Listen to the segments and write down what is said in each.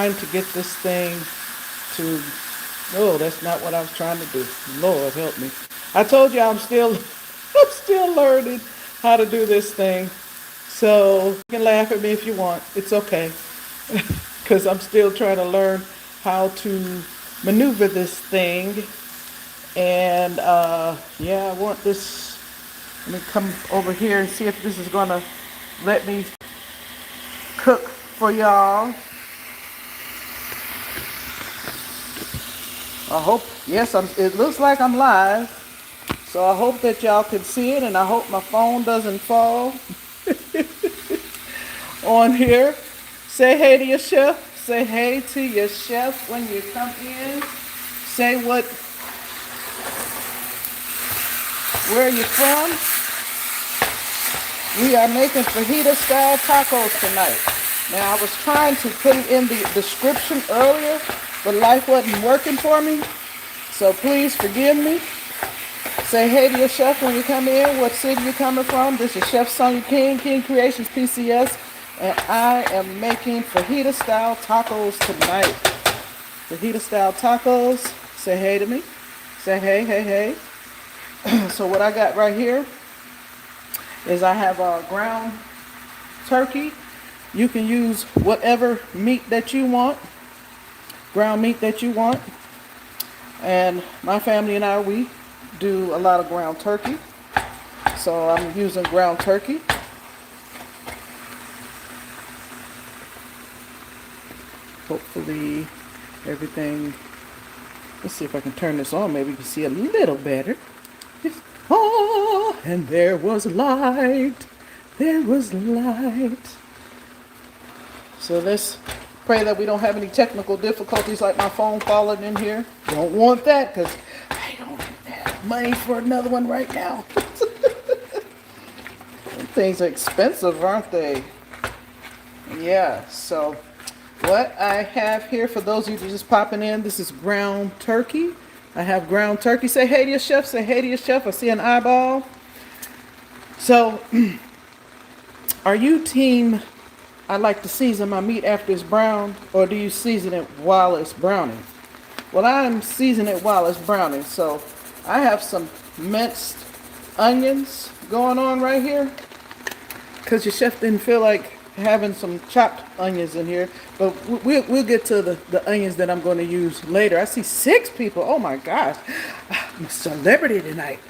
trying to get this thing to, oh, that's not what I was trying to do. Lord help me. I told you I'm still, I'm still learning how to do this thing. So you can laugh at me if you want. It's okay. Because I'm still trying to learn how to maneuver this thing. And yeah, I want this. Let me come over here and see if this is going to let me cook for y'all. I hope, yes, it looks like I'm live. So I hope that y'all can see it, and I hope my phone doesn't fall on here. Say hey to your chef. Say hey to your chef when you come in. Say where you're from. We are making fajita-style tacos tonight. Now, I was trying to put it in the description earlier, but life wasn't working for me. So please forgive me. Say hey to your chef when you come in, what city you're coming from. This is Chef Sonya King Creations PCS, and I am making fajita-style tacos tonight. Fajita-style tacos. Say hey to me. Say hey, hey, hey. So what I got right here is I have ground turkey. You can use whatever meat that you want, ground meat that you want. And my family and I, we do a lot of ground turkey. So I'm using ground turkey. Hopefully everything, let's see if I can turn this on. Maybe you can see a little better. Oh, and there was light. There was light. So let's pray that we don't have any technical difficulties like my phone falling in here. Don't want that because I don't have money for another one right now. Things are expensive, aren't they? Yeah, so what I have here, for those of you just popping in, this is ground turkey. I have ground turkey. Say hey to your chef. Say hey to your chef. I see an eyeball. So, are you team, I like to season my meat after it's brown, or do you season it while it's browning? Well, I'm seasoning it while it's browning. So, I have some minced onions going on right here, because your chef didn't feel like having some chopped onions in here, but we'll get to the onions that I'm going to use later. I see 6 people. Oh my gosh, I'm a celebrity tonight.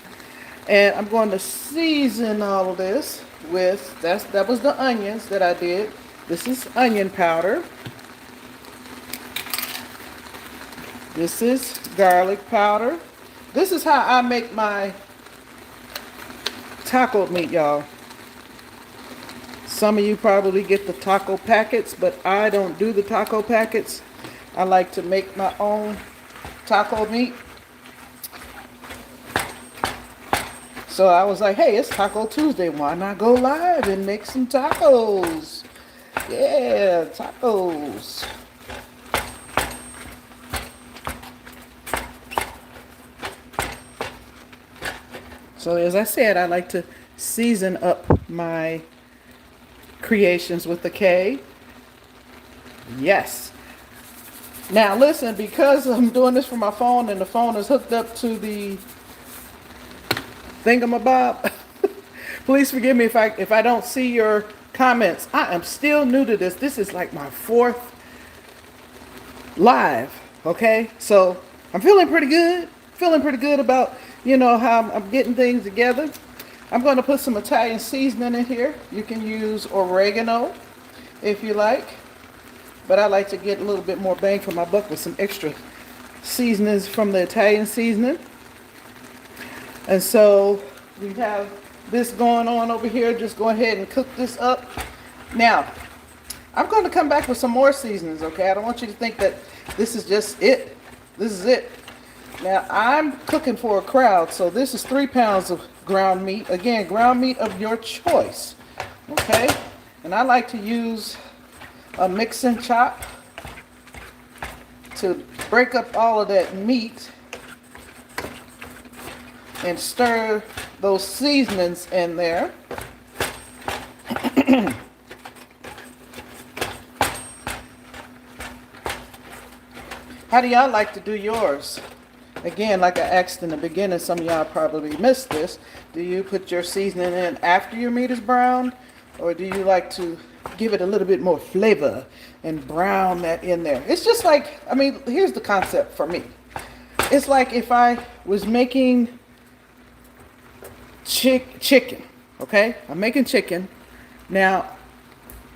And I'm going to season all of this with, that was the onions that I did. This is onion powder. This is garlic powder. This is how I make my taco meat, y'all. Some of you probably get the taco packets, but I don't do the taco packets. I like to make my own taco meat. So I was like, hey, it's Taco Tuesday. Why not go live and make some tacos? Yeah, tacos. So as I said, I like to season up my creations with the K. Yes. Now listen, because I'm doing this from my phone and the phone is hooked up to the thingamabob, please forgive me if I don't see your comments. I am still new to this. This is like my 4th live. Okay, so I'm feeling pretty good. Feeling pretty good about, how I'm getting things together. I'm going to put some Italian seasoning in here. You can use oregano if you like, but I like to get a little bit more bang for my buck with some extra seasonings from the Italian seasoning. And so we have this going on over here. Just go ahead and cook this up. Now, I'm going to come back with some more seasonings, okay? I don't want you to think that this is just it. This is it. Now, I'm cooking for a crowd, so this is 3 pounds of ground meat. Again, ground meat of your choice, okay? And I like to use a mix and chop to break up all of that meat and stir those seasonings in there. How do y'all like to do yours? Again, like I asked in the beginning, some of y'all probably missed this. Do you put your seasoning in after your meat is browned? Or do you like to give it a little bit more flavor and brown that in there? It's just like, I mean, here's the concept for me. It's like if I was making chicken, okay? I'm making chicken. Now,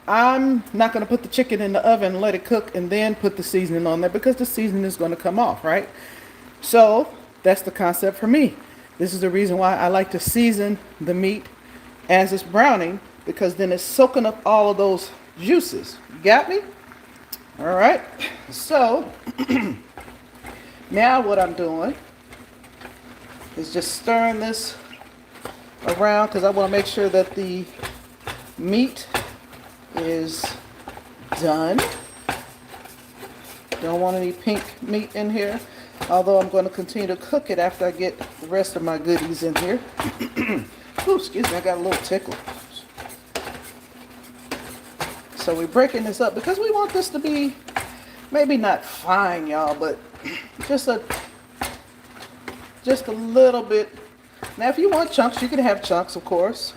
I'm not going to put the chicken in the oven and let it cook and then put the seasoning on there because the seasoning is going to come off, right? So that's the concept for me. This is the reason why I like to season the meat as it's browning, because then it's soaking up all of those juices. You got me? All right. So now what I'm doing is just stirring this around because I want to make sure that the meat is done. Don't want any pink meat in here, although I'm going to continue to cook it after I get the rest of my goodies in here. Ooh, excuse me, I got a little tickle. So we're breaking this up because we want this to be maybe not fine, y'all, but just a little bit. Now, if you want chunks, you can have chunks, of course,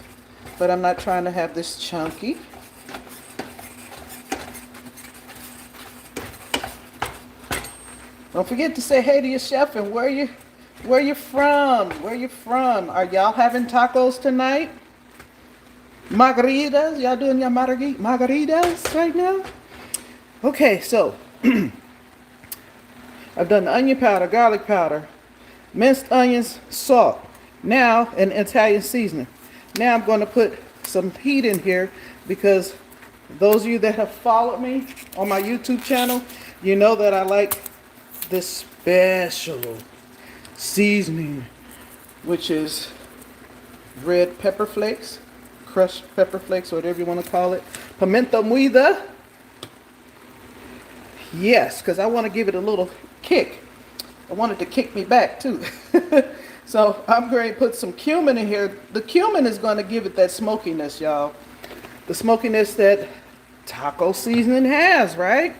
but I'm not trying to have this chunky. Don't forget to say hey to your chef and where you from? Where you from? Are y'all having tacos tonight? Margaritas? Y'all doing your margaritas right now? Okay, so I've done the onion powder, garlic powder, minced onions, salt. Now, an Italian seasoning. Now I'm going to put some heat in here because those of you that have followed me on my YouTube channel, you know that I like this special seasoning, which is red pepper flakes, crushed pepper flakes, whatever you want to call it. Pimento muida. Yes, because I want to give it a little kick. I want it to kick me back too. So I'm going to put some cumin in here. The cumin is going to give it that smokiness, y'all. The smokiness that taco seasoning has, right?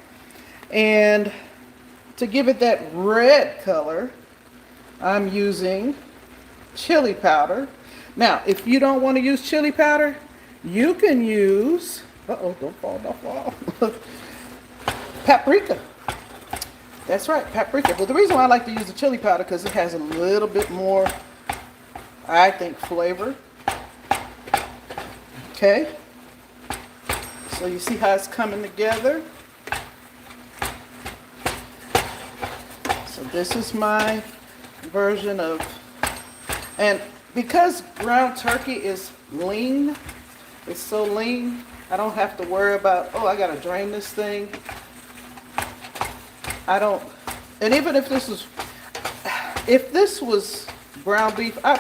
And to give it that red color, I'm using chili powder. Now, if you don't want to use chili powder, you can use, don't fall. Paprika. That's right, paprika. But the reason why I like to use the chili powder because it has a little bit more, I think, flavor. Okay. So you see how it's coming together. So this is my version of, and because ground turkey is lean, it's so lean, I don't have to worry about, oh, I gotta drain this thing. I don't, and even if this was ground beef, I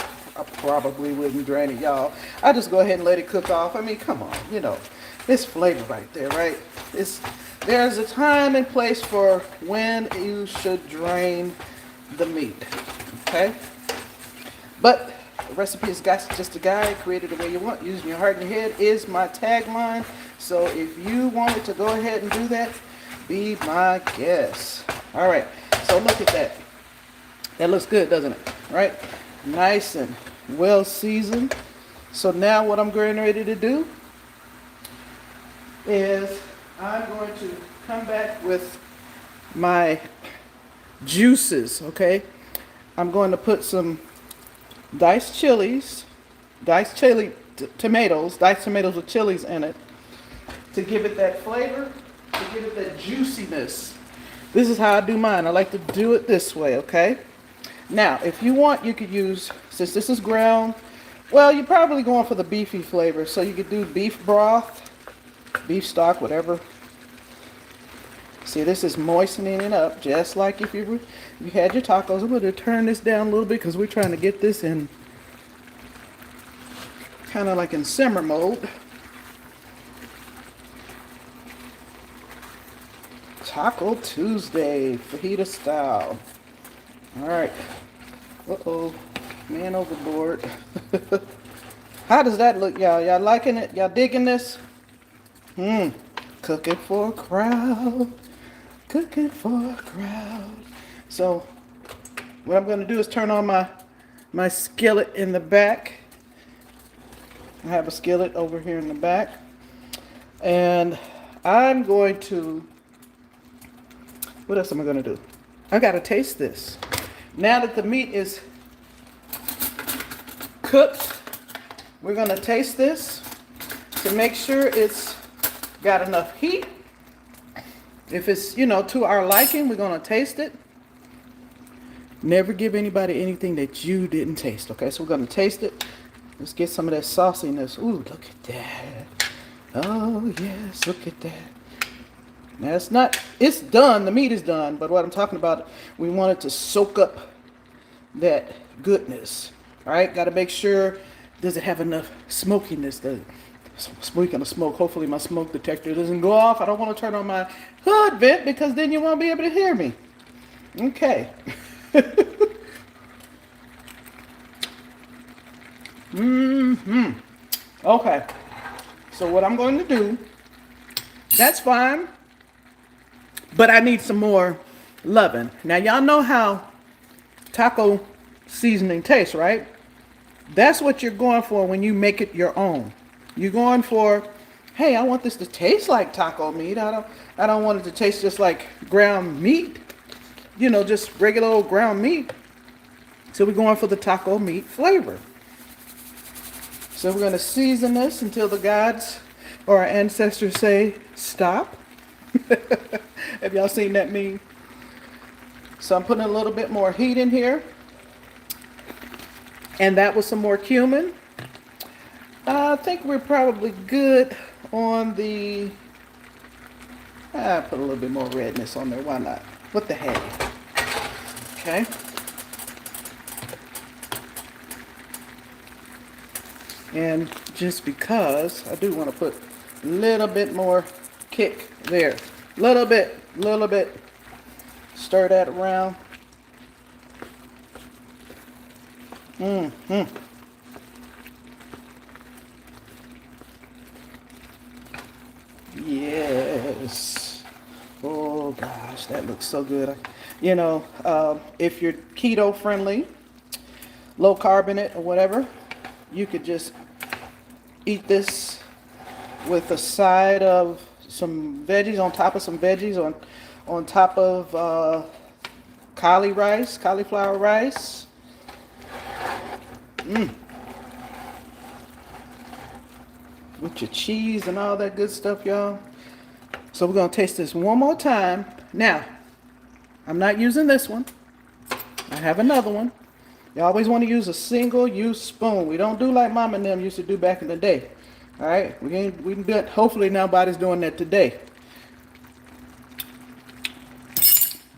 probably wouldn't drain it, y'all. I just go ahead and let it cook off. I mean, come on, you know, it's flavor right there, right? There's a time and place for when you should drain the meat, okay? But the recipe is just a guide, create it the way you want, using your heart and your head is my tagline. So if you wanted to go ahead and do that, be my guest. All right, so look at that. That looks good, doesn't it? Right? Nice and well seasoned. So now what I'm getting ready to do is I'm going to come back with my juices, okay? I'm going to put some diced tomatoes with chilies in it to give it that flavor, to give it that juiciness. This is how I do mine. I like to do it this way, okay? Now, if you want, you could use, since this is ground, well, you're probably going for the beefy flavor, so you could do beef broth, beef stock, whatever. See, this is moistening it up, just like if you had your tacos. I'm going to turn this down a little bit because we're trying to get this in kind of like in simmer mode. Taco Tuesday, fajita style. All right. Uh-oh, man overboard. How does that look, y'all? Y'all liking it? Y'all digging this? Cooking for a crowd. Cooking for a crowd. So what I'm going to do is turn on my skillet in the back. I have a skillet over here in the back. And I'm going to, what else am I going to do? I got to taste this. Now that the meat is cooked, we're going to taste this to make sure it's got enough heat. If it's, to our liking, we're going to taste it. Never give anybody anything that you didn't taste. Okay, so we're going to taste it. Let's get some of that sauciness. Ooh, look at that. Oh, yes, look at that. Now, it's done. The meat is done. But what I'm talking about, we want it to soak up that goodness. All right, got to make sure, does it have enough smokiness? Speaking of smoke, hopefully my smoke detector doesn't go off. I don't want to turn on my hood vent because then you won't be able to hear me. Okay. Okay. So what I'm going to do, that's fine, but I need some more loving. Now y'all know how taco seasoning tastes, right? That's what you're going for when you make it your own. You're going for, hey, I want this to taste like taco meat. I don't want it to taste just like ground meat. Just regular old ground meat. So we're going for the taco meat flavor. So we're going to season this until the gods or our ancestors say stop. Have y'all seen that meme? So I'm putting a little bit more heat in here. And that was some more cumin. I think we're probably good on the, put a little bit more redness on there. Why not? What the heck? Okay. And just because I do want to put a little bit more kick there. Little bit. Stir that around. Yes. Oh gosh, that looks so good. If you're keto friendly, low carbonate or whatever, you could just eat this with a side of some veggies, on top of some veggies, on top of cauliflower rice. With your cheese and all that good stuff, y'all. So we're going to taste this one more time. Now, I'm not using this one. I have another one. You always want to use a single-use spoon. We don't do like Mom and them used to do back in the day. All right? We can do it. Hopefully nobody's doing that today.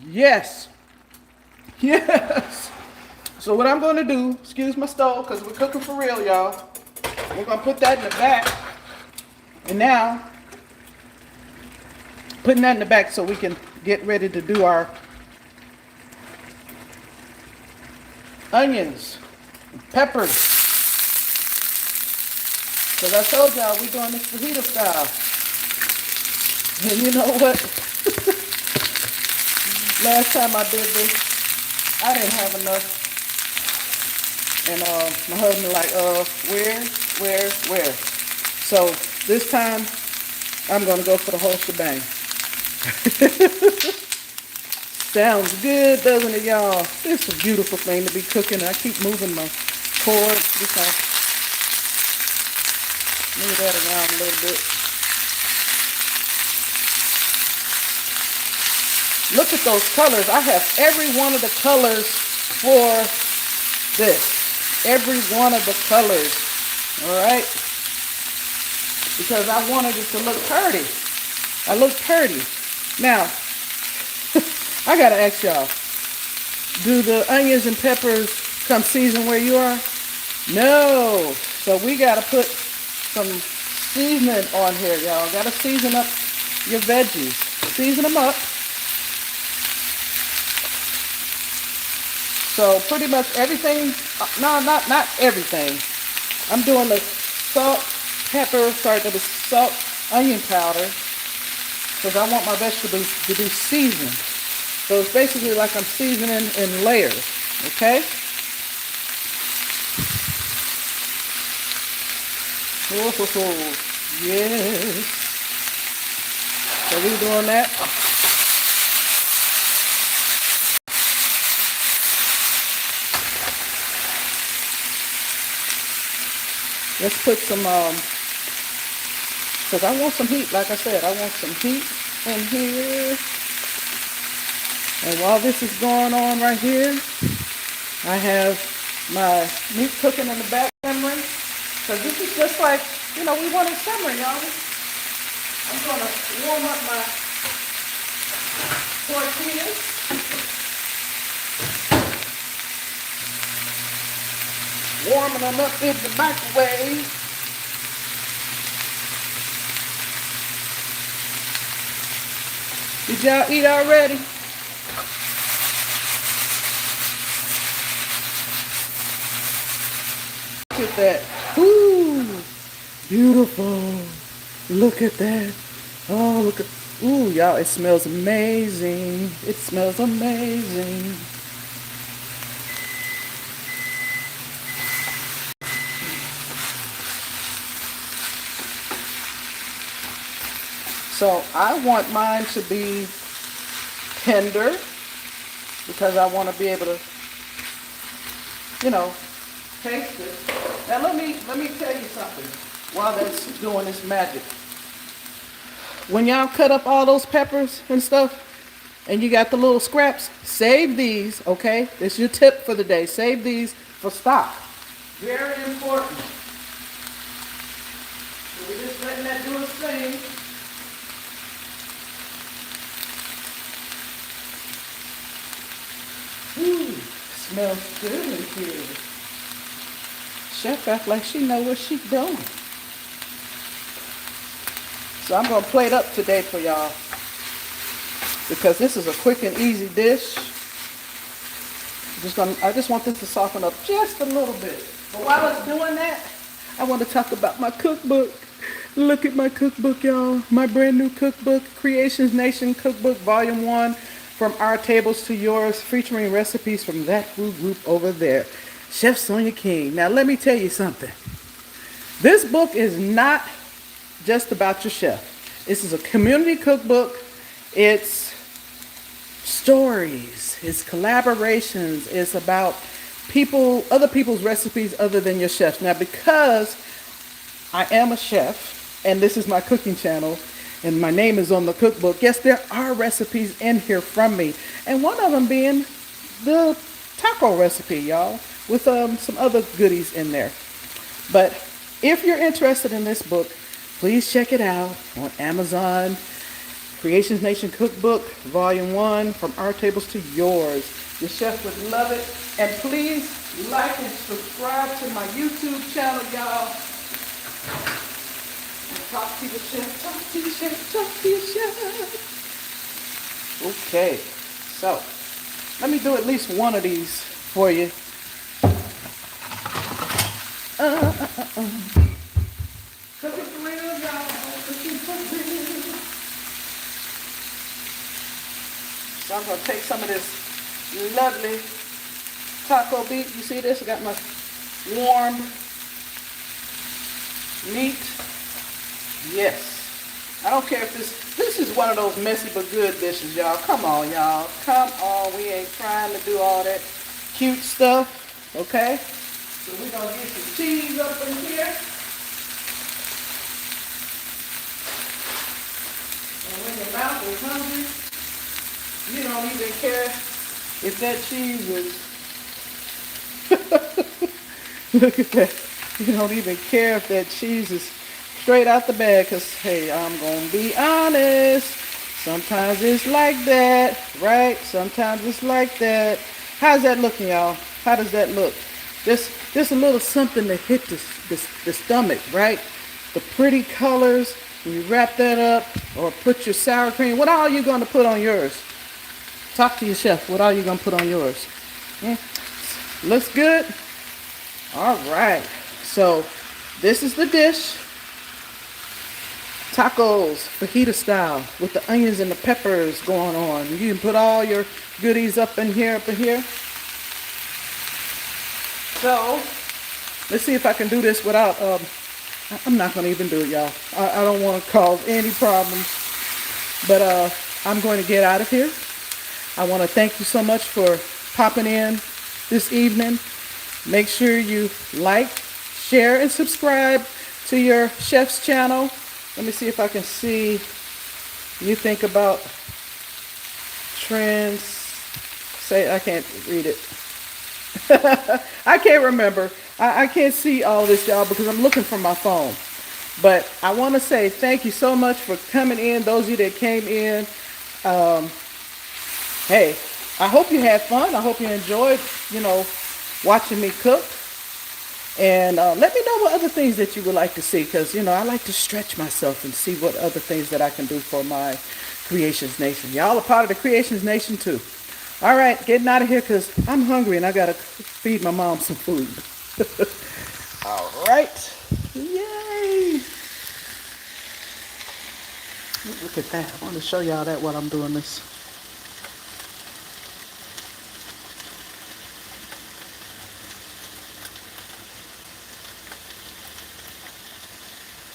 Yes. Yes. So what I'm going to do, excuse my stove, because we're cooking for real, y'all. We're going to put that in the back. And now, putting that in the back so we can get ready to do our onions, peppers. Because I told y'all we're doing this fajita-style. And you know what? Last time I did this, I didn't have enough. And my husband like, where? So this time, I'm going to go for the whole shebang. Sounds good, doesn't it, y'all? It's a beautiful thing to be cooking. I keep moving my cord. Move that around a little bit. Look at those colors. I have every one of the colors for this. Every one of the colors. All right? Because I wanted it to look pretty. I look pretty. Now, I gotta ask y'all, do the onions and peppers come seasoned where you are? No. So we gotta put some seasoning on here, y'all. Gotta season up your veggies. Season them up. So pretty much everything, no, not everything. I'm doing the salt, onion powder. because I want my vegetables to be seasoned. So it's basically like I'm seasoning in layers, okay? Oh, yes. So we're doing that. Let's put some, because I want some heat, like I said, I want some heat in here. And while this is going on right here, I have my meat cooking in the back simmering. Because this is just like, we want it simmering, y'all. I'm going to warm up my tortillas. Warming them up in the microwave. Did y'all eat already? Look at that. Ooh, beautiful. Look at that. Oh, look at, ooh, y'all, it smells amazing. It smells amazing. So I want mine to be tender because I want to be able to, taste it. Now let me tell you something while that's doing this magic. When y'all cut up all those peppers and stuff, and you got the little scraps, save these, okay? This is your tip for the day. Save these for stock. Very important. So we're just letting that do its thing. Ooh, smells good in here. Chef act like she know what she's doing. So I'm gonna plate up today for y'all because this is a quick and easy dish. I just want this to soften up just a little bit. But while it's doing that, I want to talk about my cookbook. Look at my cookbook, y'all. My brand new cookbook, Creations Nation Cookbook Volume 1, From Our Tables to Yours, featuring recipes from that food group over there. Chef Sonya King. Now let me tell you something. This book is not just about your chef. This is a community cookbook. It's stories. It's collaborations. It's about other people's recipes other than your chefs. Now because I am a chef and this is my cooking channel and my name is on the cookbook, yes, there are recipes in here from me. And one of them being the taco recipe, y'all, with some other goodies in there. But if you're interested in this book, please check it out on Amazon. Creations Nation Cookbook, Volume 1, From Our Tables to Yours. Your chef would love it. And please like and subscribe to my YouTube channel, y'all. And talk to your chef, talk to your chef, talk to your chef. Okay, so let me do at least one of these for you. Cooking for real, y'all. Cooking for real. So I'm going to take some of this lovely taco meat. You see this? I got my warm meat. Yes. I don't care if this is one of those messy but good dishes, y'all. Come on, y'all. Come on. We ain't trying to do all that cute stuff. Okay? So we're going to get some cheese up in here. And when your mouth is hungry, you don't even care if that cheese is... Look at that. You don't even care if that cheese is straight out the bag. Because, hey, I'm going to be honest. Sometimes it's like that, right? Sometimes it's like that. How's that looking, y'all? How does that look? Just a little something to hit the stomach, right? The pretty colors. When you wrap that up or put your sour cream. What all are you going to put on yours? Talk to your chef. What are you going to put on yours? Looks good? All right. So this is the dish. tacos, fajita style, with the onions and the peppers going on. You can put all your goodies up in here, So, let's see if I can do this without, I'm not going to even do it, y'all. I don't want to cause any problems. But I'm going to get out of here. I want to thank you so much for popping in this evening. Make sure you like, share, and subscribe to your chef's channel. Let me see if I can see. You think about trends. Say, I can't read it. I can't remember. I can't see all this, y'all, because I'm looking for my phone. But I want to say thank you so much for coming in. Those of you that came in. Hey, I hope you had fun. I hope you enjoyed, watching me cook. And let me know what other things that you would like to see, because, I like to stretch myself and see what other things that I can do for my Creations Nation. Y'all are part of the Creations Nation, too. All right, getting out of here because I'm hungry and I got to feed my mom some food. All right. Yay. Look at that. I want to show y'all that while I'm doing this.